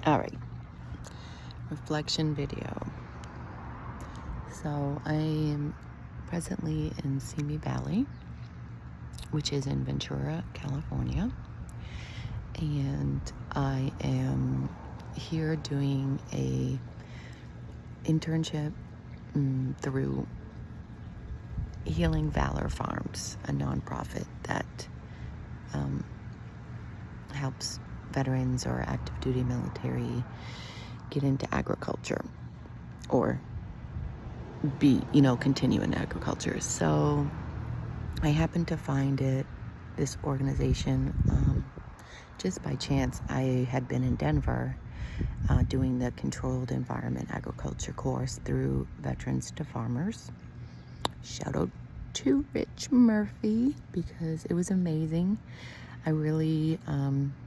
All right, reflection video. So I am presently in Simi Valley, which is in Ventura, California, and I am here doing a internship through Healing Valor Farms, a nonprofit that helps veterans or active duty military get into agriculture or continue in agriculture. So I happened to find this organization, just by chance. I had been in Denver doing the Controlled Environment Agriculture course through Veterans to Farmers. Shout out to Rich Murphy because it was amazing. I really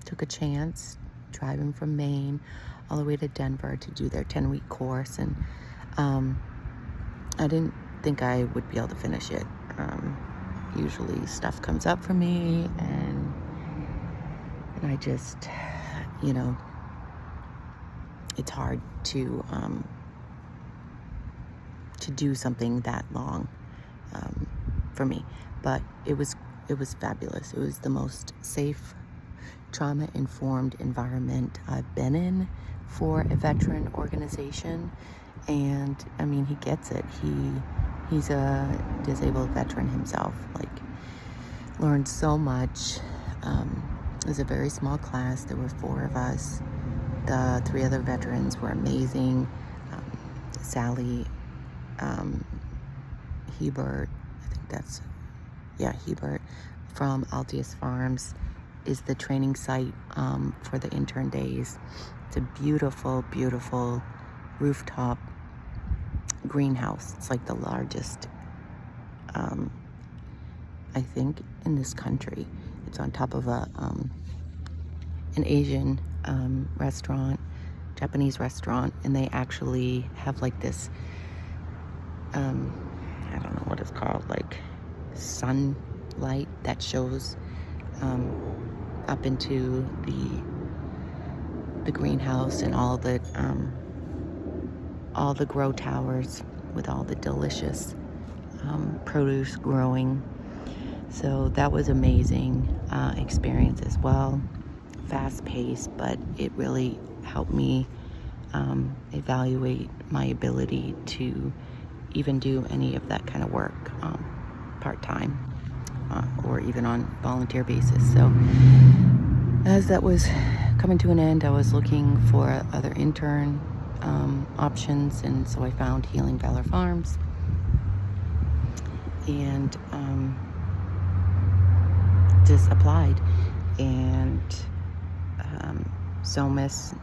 took a chance driving from Maine all the way to Denver to do their 10-week course, and I didn't think I would be able to finish it. Usually stuff comes up for me, and I just, it's hard to do something that long for me. But it was fabulous. It was the most safe, trauma-informed environment I've been in for a veteran organization. And I mean, he gets it. He's a disabled veteran himself. Learned so much. It was a very small class. There were 4 of us. The 3 other veterans were amazing. Sally Hebert, I think that's, Hebert, from Altius Farms is the training site for the intern days. It's a beautiful, beautiful rooftop greenhouse. It's like the largest, I think, in this country. It's on top of an Asian restaurant, Japanese restaurant, and they actually have this, I don't know what it's called, sunlight that shows up into the greenhouse, and all the grow towers with all the delicious produce growing. So that was amazing experience as well. Fast paced, but it really helped me evaluate my ability to even do any of that kind of work part-time or even on volunteer basis. So as that was coming to an end, I was looking for other intern options, and so I found Healing Valor Farms, and just applied. And Somis,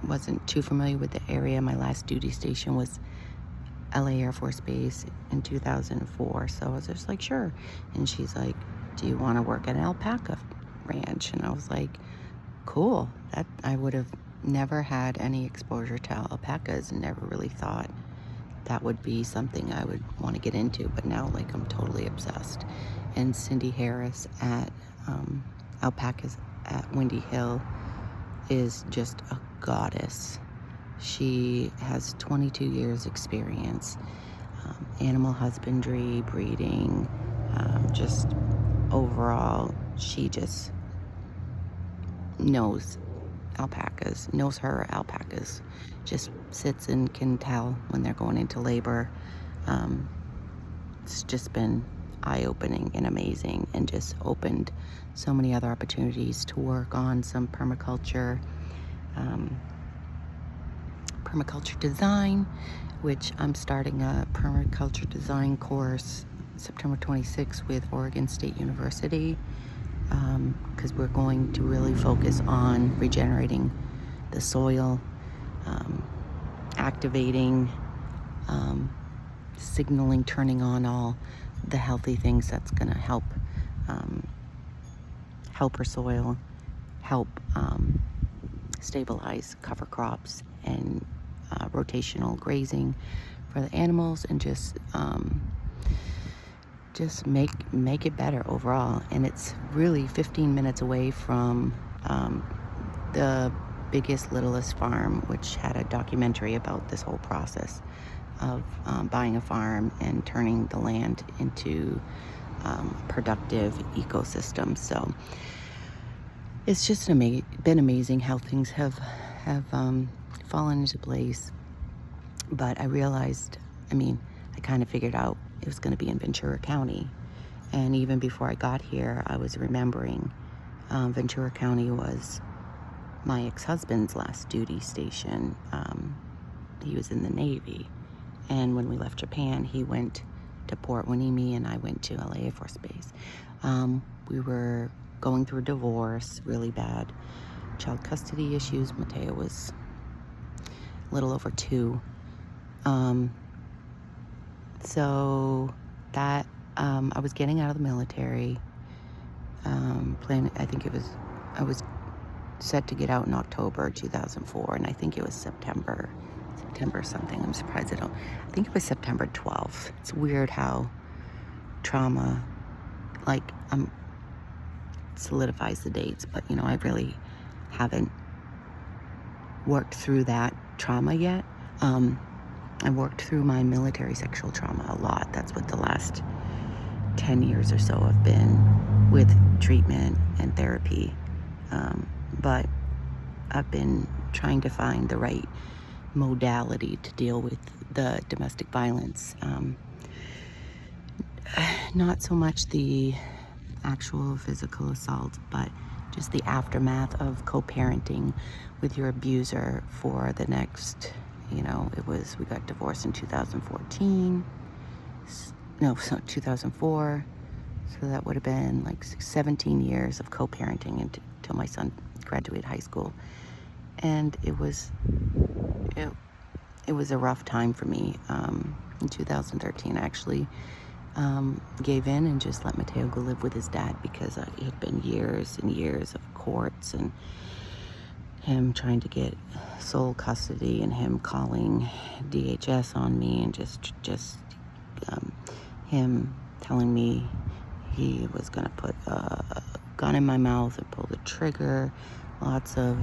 wasn't too familiar with the area. My last duty station was LA Air Force Base in 2004, so I was just like, sure. And she's like, do you want to work at an alpaca ranch? And I was like, cool. That I would have never had any exposure to alpacas, and never really thought that would be something I would want to get into, but now I'm totally obsessed. And Cindy Harris at Alpacas at Windy Hill is just a goddess. She has 22 years experience, animal husbandry, breeding, just overall, she just knows her alpacas, just sits and can tell when they're going into labor. It's just been eye-opening and amazing, and just opened so many other opportunities to work on some permaculture design, which I'm starting a permaculture design course September 26th with Oregon State University, because we're going to really focus on regenerating the soil, activating, signaling, turning on all the healthy things that's going to help our soil, help stabilize cover crops, and rotational grazing for the animals, and just make it better overall. And it's really 15 minutes away from the Biggest Littlest Farm, which had a documentary about this whole process of buying a farm and turning the land into productive ecosystem. So it's just been amazing how things have fallen into place. But I realized, I kind of figured out it was going to be in Ventura County. And even before I got here, I was remembering Ventura County was my ex-husband's last duty station. He was in the Navy. And when we left Japan, he went to Port Hueneme and I went to LA Air Force Base. We were going through a divorce, really bad child custody issues. Mateo was a little over 2. So that, I was getting out of the military, I was set to get out in October 2004, and I think it was September something. I'm surprised I think it was September 12th. It's weird how trauma, solidifies the dates, but I really haven't worked through that trauma yet. I worked through my military sexual trauma a lot. That's what the last 10 years or so have been, with treatment and therapy. But I've been trying to find the right modality to deal with the domestic violence. Not so much the actual physical assault, but just the aftermath of co-parenting with your abuser for the next, we got divorced in 2014. No, 2004. So that would have been 17 years of co-parenting until my son graduated high school. And it was a rough time for me. In 2013, I actually gave in and just let Mateo go live with his dad, because it had been years and years of courts and him trying to get sole custody and him calling DHS on me, and just him telling me he was going to put a gun in my mouth and pull the trigger. Lots of